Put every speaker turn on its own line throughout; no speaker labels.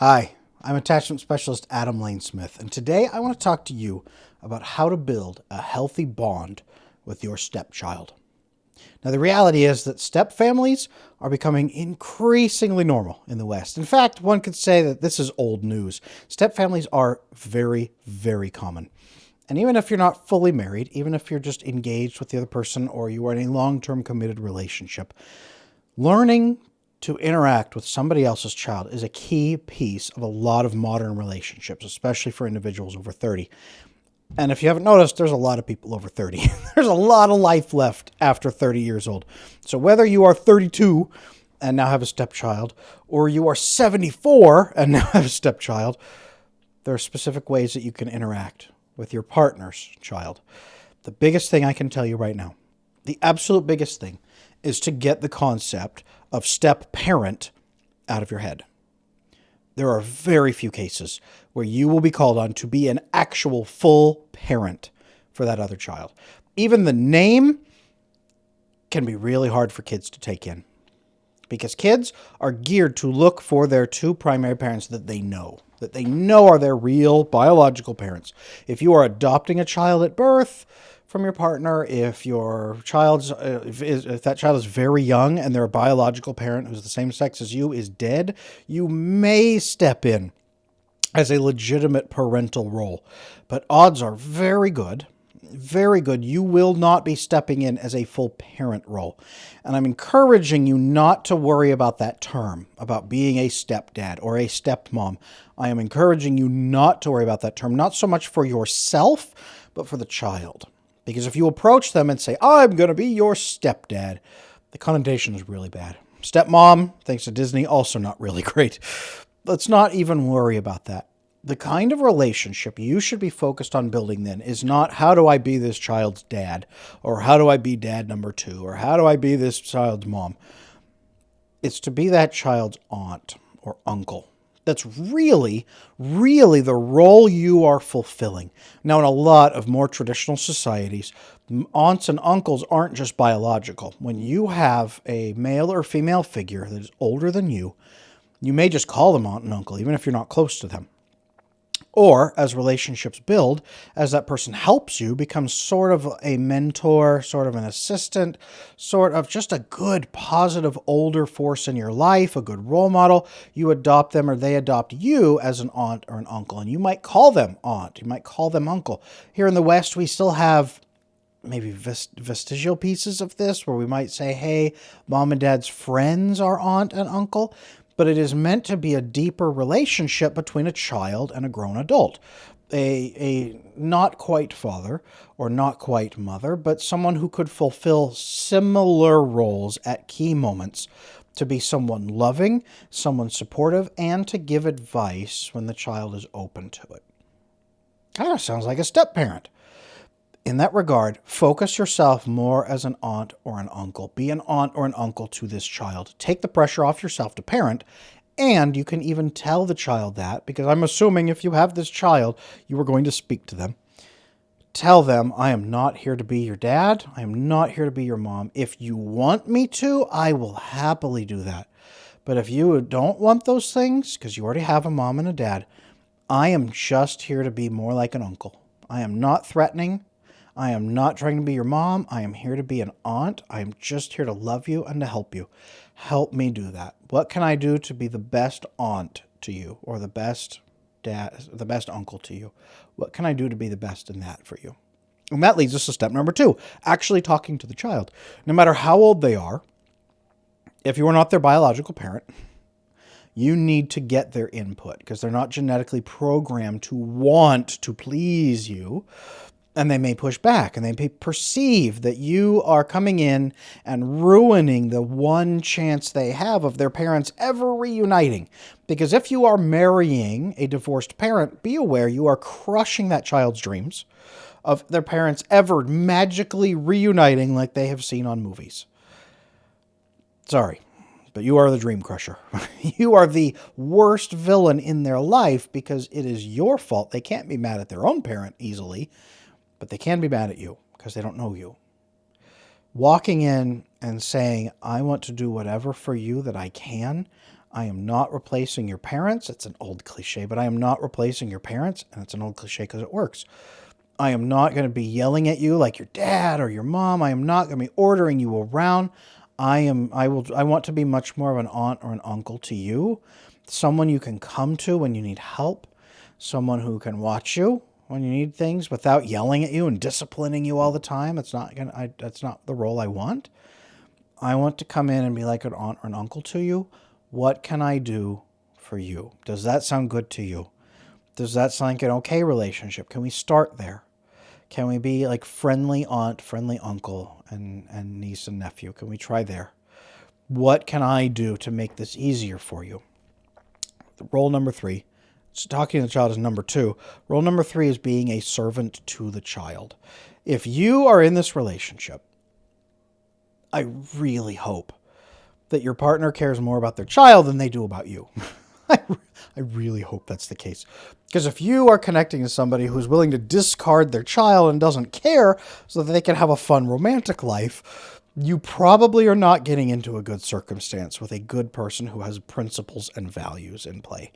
Hi, I'm attachment specialist Adam Lane Smith, and today I want to talk to you about how to build a healthy bond with your stepchild. Now, the reality is that step families are becoming increasingly normal in the West. In fact, one could say that this is old news. Step families are very, very common. And even if you're not fully married, even if you're just engaged with the other person or you are in a long-term committed relationship, learning to interact with somebody else's child is a key piece of a lot of modern relationships, especially for individuals over 30. And if you haven't noticed, there's a lot of people over 30. There's a lot of life left after 30 years old. So whether you are 32 and now have a stepchild, or you are 74 and now have a stepchild, there are specific ways that you can interact with your partner's child. The biggest thing I can tell you right now, the absolute biggest thing, is to get the concept of step parent out of your head. There are very few cases where you will be called on to be an actual full parent for that other child. Even the name can be really hard for kids to take in because kids are geared to look for their two primary parents that they know are their real biological parents. If you are adopting a child at birth from your partner, if that child is very young and their biological parent who's the same sex as you is dead, you may step in as a legitimate parental role. But odds are very good, you will not be stepping in as a full parent role. And I'm encouraging you not to worry about that term, about being a stepdad or a stepmom. I am encouraging you not to worry about that term, not so much for yourself, but for the child. Because if you approach them and say, I'm going to be your stepdad, the connotation is really bad. Stepmom, thanks to Disney, also not really great. Let's not even worry about that. The kind of relationship you should be focused on building then is not how do I be this child's dad, or how do I be dad number two, or how do I be this child's mom. It's to be that child's aunt or uncle. That's really, really the role you are fulfilling. Now, in a lot of more traditional societies, aunts and uncles aren't just biological. When you have a male or female figure that is older than you may just call them aunt and uncle, even if you're not close to them. Or, as relationships build, as that person helps you, becomes sort of a mentor, sort of an assistant, sort of just a good, positive, older force in your life, a good role model, you adopt them or they adopt you as an aunt or an uncle. And you might call them aunt, you might call them uncle. Here in the West, we still have maybe vestigial pieces of this where we might say, hey, mom and dad's friends are aunt and uncle. But it is meant to be a deeper relationship between a child and a grown adult. A not quite father or not quite mother, but someone who could fulfill similar roles at key moments to be someone loving, someone supportive, and to give advice when the child is open to it. Kind of sounds like a step-parent. In that regard, focus yourself more as an aunt or an uncle. Be an aunt or an uncle to this child. Take the pressure off yourself to parent, and you can even tell the child that, because I'm assuming if you have this child, you are going to speak to them. Tell them, I am not here to be your dad. I am not here to be your mom. If you want me to, I will happily do that. But if you don't want those things, because you already have a mom and a dad, I am just here to be more like an uncle. I am not threatening. I am not trying to be your mom. I am here to be an aunt. I am just here to love you and to help you. Help me do that. What can I do to be the best aunt to you, or the best dad, the best uncle to you? What can I do to be the best in that for you? And that leads us to step number 2, actually talking to the child. No matter how old they are, if you are not their biological parent, you need to get their input because they're not genetically programmed to want to please you. And they may push back and they may perceive that you are coming in and ruining the one chance they have of their parents ever reuniting. Because if you are marrying a divorced parent, be aware you are crushing that child's dreams of their parents ever magically reuniting like they have seen on movies. Sorry, but you are the dream crusher. You are the worst villain in their life because it is your fault. They can't be mad at their own parent easily. But they can be mad at you because they don't know you. Walking in and saying, I want to do whatever for you that I can. I am not replacing your parents. It's an old cliche, but I am not replacing your parents, and it's an old cliche because it works. I am not going to be yelling at you like your dad or your mom. I am not going to be ordering you around. I want to be much more of an aunt or an uncle to you, someone you can come to when you need help, someone who can watch you when you need things without yelling at you and disciplining you all the time. That's not the role I want. I want to come in and be like an aunt or an uncle to you. What can I do for you? Does that sound good to you? Does that sound like an okay relationship? Can we start there? Can we be like friendly aunt, friendly uncle, and niece and nephew? Can we try there? What can I do to make this easier for you? Role number 3. So talking to the child is number 2. Role number 3 is being a servant to the child. If you are in this relationship, I really hope that your partner cares more about their child than they do about you. I really hope that's the case. Because if you are connecting to somebody who's willing to discard their child and doesn't care so that they can have a fun romantic life, you probably are not getting into a good circumstance with a good person who has principles and values in play.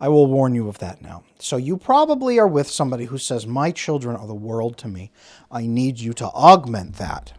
I will warn you of that now. So you probably are with somebody who says, my children are the world to me. I need you to augment that.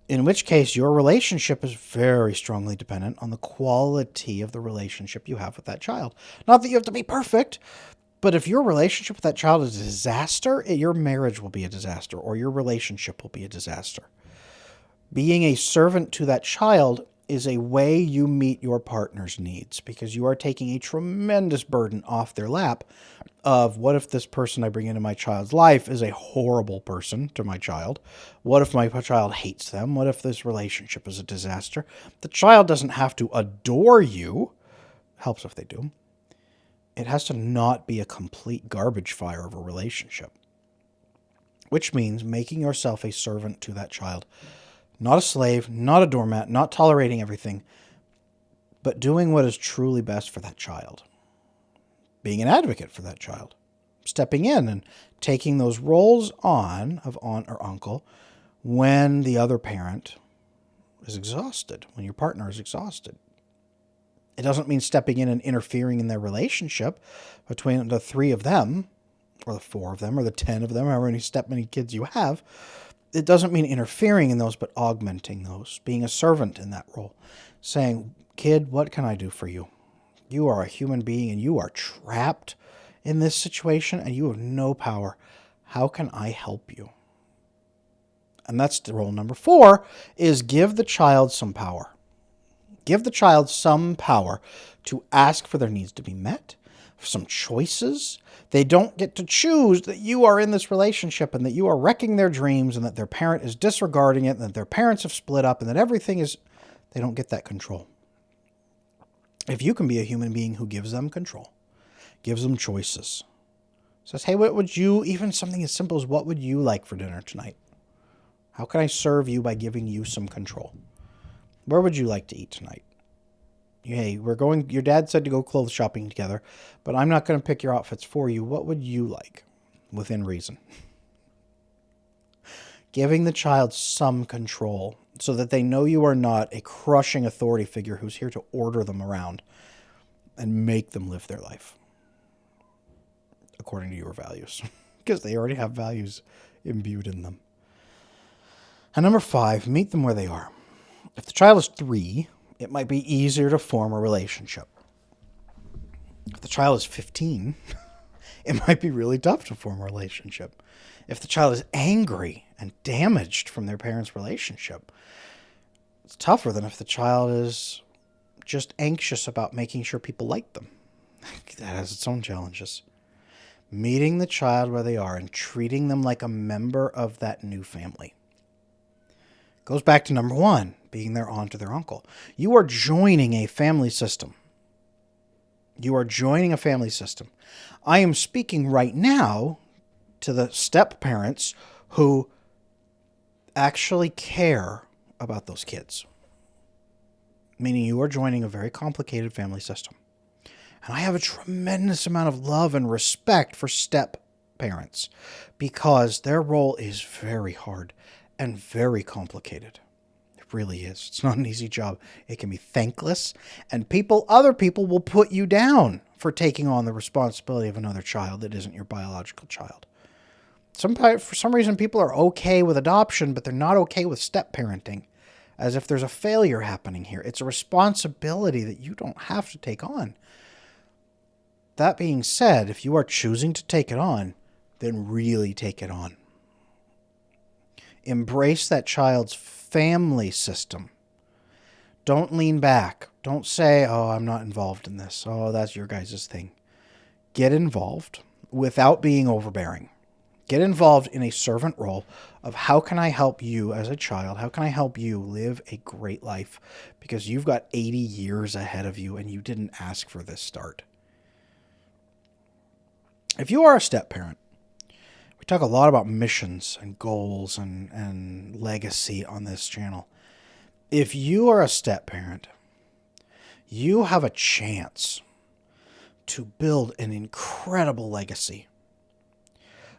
In which case, your relationship is very strongly dependent on the quality of the relationship you have with that child. Not that you have to be perfect, but if your relationship with that child is a disaster, your marriage will be a disaster, or your relationship will be a disaster. Being a servant to that child is a way you meet your partner's needs, because you are taking a tremendous burden off their lap of, what if this person I bring into my child's life is a horrible person to my child? What if my child hates them? What if this relationship is a disaster? The child doesn't have to adore you. Helps if they do. It has to not be a complete garbage fire of a relationship. Which means making yourself a servant to that child. Not a slave, not a doormat, not tolerating everything, but doing what is truly best for that child. Being an advocate for that child. Stepping in and taking those roles on of aunt or uncle when the other parent is exhausted, when your partner is exhausted. It doesn't mean stepping in and interfering in their relationship between the 3 of them, or the 4 of them, or the 10 of them, however many kids you have. It doesn't mean interfering in those, but augmenting those, being a servant in that role, saying, kid, what can I do for you? You are a human being and you are trapped in this situation and you have no power. How can I help you? And that's the role number 4, is give the child some power. Give the child some power to ask for their needs to be met, some choices. They don't get to choose that you are in this relationship and that you are wrecking their dreams and that their parent is disregarding it and that their parents have split up and that everything is... They don't get that control. If you can be a human being who gives them control, gives them choices, says, hey, what would you, even something as simple as, what would you like for dinner tonight? How can I serve you by giving you some control? Where would you like to eat tonight? Hey, your dad said to go clothes shopping together, but I'm not going to pick your outfits for you. What would you like? Within reason. Giving the child some control so that they know you are not a crushing authority figure who's here to order them around and make them live their life according to your values, because they already have values imbued in them. And number 5, meet them where they are. If the child is 3, it might be easier to form a relationship. If the child is 15, it might be really tough to form a relationship. If the child is angry and damaged from their parents' relationship, it's tougher than if the child is just anxious about making sure people like them. That has its own challenges. Meeting the child where they are and treating them like a member of that new family. Goes back to number 1, being their aunt or their uncle. You are joining a family system. You are joining a family system. I am speaking right now to the step parents who actually care about those kids. Meaning you are joining a very complicated family system. And I have a tremendous amount of love and respect for step parents because their role is very hard and very complicated. really is. It's not an easy job. It can be thankless, and other people will put you down for taking on the responsibility of another child that isn't your biological child. For some reason, people are okay with adoption, but they're not okay with step parenting, as if there's a failure happening here. It's a responsibility that you don't have to take on. That being said, if you are choosing to take it on, then really take it on. Embrace that child's family system. Don't lean back. Don't say, oh, I'm not involved in this. Oh, that's your guys' thing. Get involved without being overbearing. Get involved in a servant role of how can I help you as a child? How can I help you live a great life? Because you've got 80 years ahead of you and you didn't ask for this start. If you are a step parent, we talk a lot about missions and goals and legacy on this channel. If you are a step parent, you have a chance to build an incredible legacy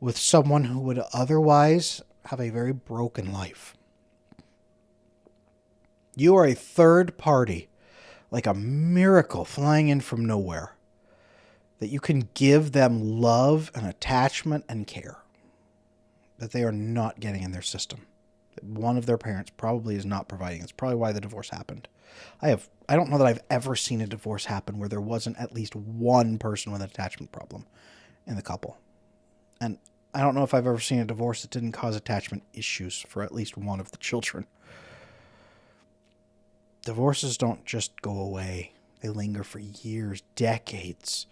with someone who would otherwise have a very broken life. You are a third party, like a miracle flying in from nowhere, that you can give them love and attachment and care that they are not getting in their system. That one of their parents probably is not providing. That's probably why the divorce happened. I don't know that I've ever seen a divorce happen where there wasn't at least one person with an attachment problem in the couple. And I don't know if I've ever seen a divorce that didn't cause attachment issues for at least one of the children. Divorces don't just go away. They linger for years, decades.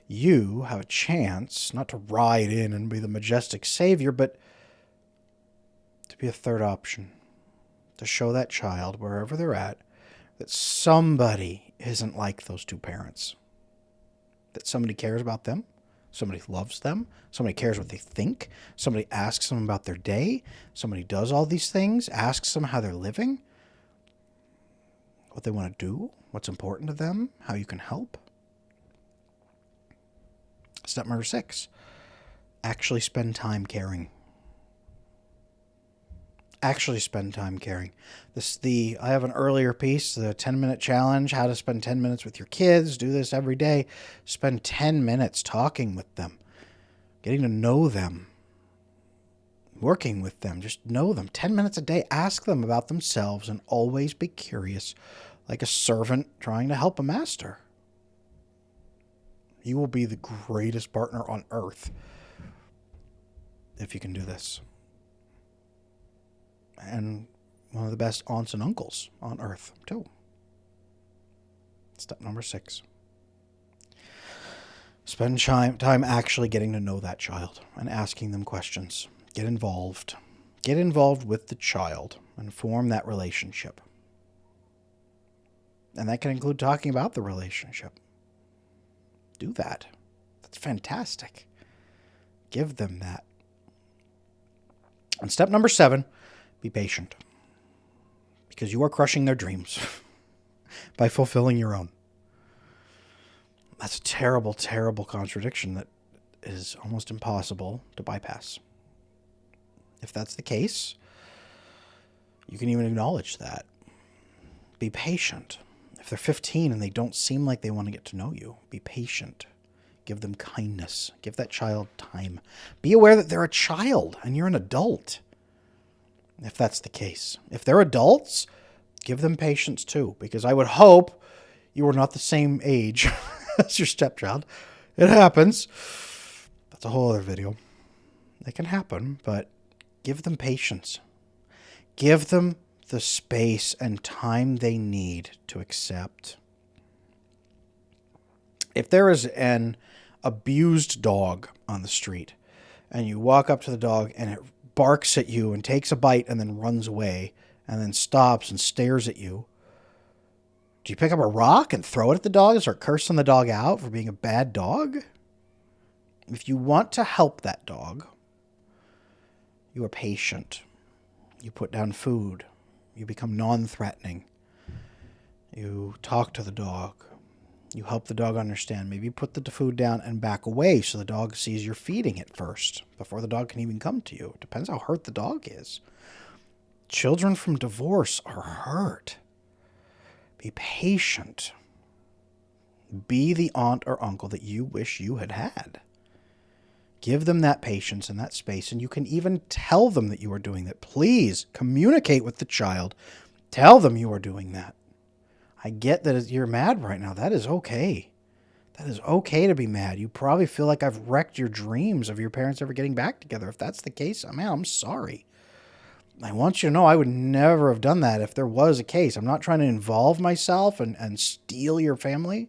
You have a chance not to ride in and be the majestic savior, but to be a third option. To show that child, wherever they're at, that somebody isn't like those two parents. That somebody cares about them. Somebody loves them. Somebody cares what they think. Somebody asks them about their day. Somebody does all these things, asks them how they're living, what they want to do, what's important to them, how you can help. Step number 6, actually spend time caring. Actually spend time caring. I have an earlier piece, the 10-minute challenge, how to spend 10 minutes with your kids. Do this every day. Spend 10 minutes talking with them, getting to know them, working with them. Just know them. 10 minutes a day. Ask them about themselves and always be curious, like a servant trying to help a master. You will be the greatest partner on earth if you can do this. And one of the best aunts and uncles on earth, too. Step number 6. Spend time actually getting to know that child and asking them questions. Get involved. Get involved with the child and form that relationship. And that can include talking about the relationship. Do that. That's fantastic. Give them that. And step number 7, be patient. Because you are crushing their dreams by fulfilling your own. That's a terrible, terrible contradiction that is almost impossible to bypass. If that's the case, you can even acknowledge that. Be patient. If they're 15 and they don't seem like they want to get to know you, be patient. Give them kindness. Give that child time. Be aware that they're a child and you're an adult. If that's the case. If they're adults, give them patience too, because I would hope you are not the same age as your stepchild. It happens. That's a whole other video. It can happen, but give them patience. Give them the space and time they need to accept. If there is an abused dog on the street and you walk up to the dog and it barks at you and takes a bite and then runs away and then stops and stares at you, do you pick up a rock and throw it at the dog and start cursing the dog out for being a bad dog? If you want to help that dog, you are patient. You put down food. You become non-threatening. You talk to the dog. You help the dog understand. Maybe you put the food down and back away so the dog sees you're feeding it first before the dog can even come to you. It depends how hurt the dog is. Children from divorce are hurt. Be patient. Be the aunt or uncle that you wish you had had. Give them that patience and that space, and you can even tell them that you are doing that. Please communicate with the child. Tell them you are doing that. I get that you're mad right now. That is okay. That is okay to be mad. You probably feel like I've wrecked your dreams of your parents ever getting back together. If that's the case, man, I'm sorry. I want you to know I would never have done that if there was a case. I'm not trying to involve myself and steal your family.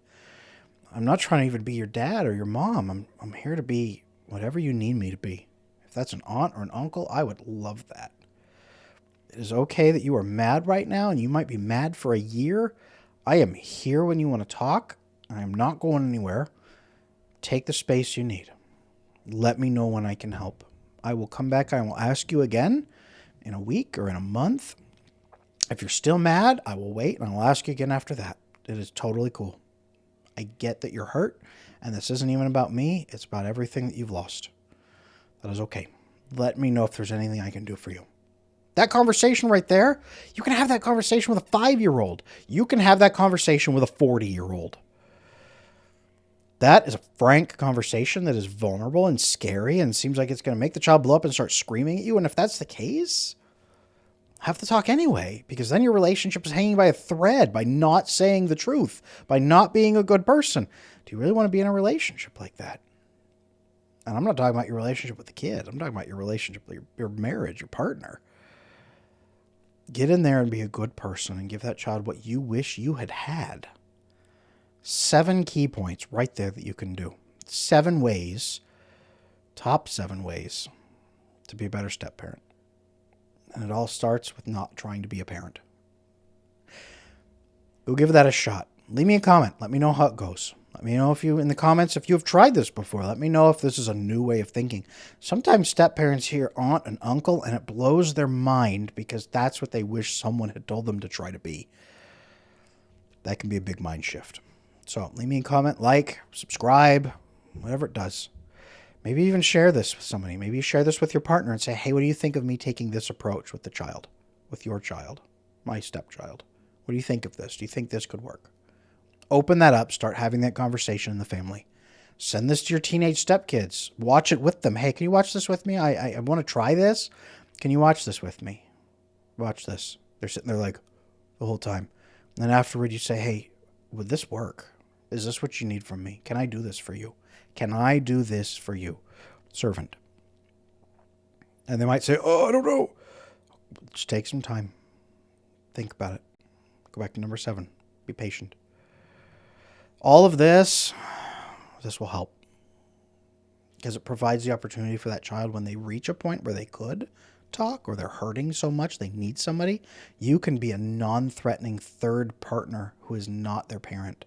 I'm not trying to even be your dad or your mom. I'm here to be whatever you need me to be. If that's an aunt or an uncle, I would love that. It is okay that you are mad right now, and you might be mad for a year. I am here when you want to talk. I am not going anywhere. Take the space you need. Let me know when I can help. I will come back. I will ask you again in a week or in a month. If you're still mad, I will wait, and I will ask you again after that. It is totally cool. I get that you're hurt, and this isn't even about me. It's about everything that you've lost. That is okay. Let me know if there's anything I can do for you. That conversation right there, you can have that conversation with a 5-year-old. You can have that conversation with a 40-year-old. That is a frank conversation that is vulnerable and scary and seems like it's going to make the child blow up and start screaming at you. And if that's the case, have to talk anyway, because then your relationship is hanging by a thread by not saying the truth, by not being a good person. Do you really want to be in a relationship like that? And I'm not talking about your relationship with the kid. I'm talking about your relationship with your marriage, your partner. Get in there and be a good person and give that child what you wish you had had. 7 key points right there that you can do. 7 ways, top 7 ways to be a better step-parent. And it all starts with not trying to be a parent. Go give that a shot. Leave me a comment. Let me know how it goes. Let me know if you, in the comments, if you've tried this before. Let me know if this is a new way of thinking. Sometimes step-parents hear aunt and uncle, and it blows their mind because that's what they wish someone had told them to try to be. That can be a big mind shift. So leave me a comment, like, subscribe, whatever it does. Maybe even share this with somebody. Maybe you share this with your partner and say, hey, what do you think of me taking this approach with the child, with your child, my stepchild? What do you think of this? Do you think this could work? Open that up. Start having that conversation in the family. Send this to your teenage stepkids. Watch it with them. Hey, can you watch this with me? I want to try this. Can you watch this with me? Watch this. They're sitting there like the whole time. And then afterward you say, hey, would this work? Is this what you need from me? Can I do this for you? Can I do this for you? Servant. And they might say, oh, I don't know. Just take some time. Think about it. Go back to number 7. Be patient. All of this will help. Because it provides the opportunity for that child when they reach a point where they could talk or they're hurting so much they need somebody. You can be a non-threatening third partner who is not their parent.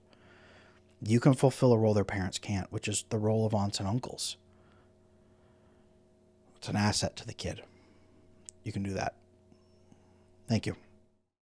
You can fulfill a role their parents can't, which is the role of aunts and uncles. It's an asset to the kid. You can do that. Thank you.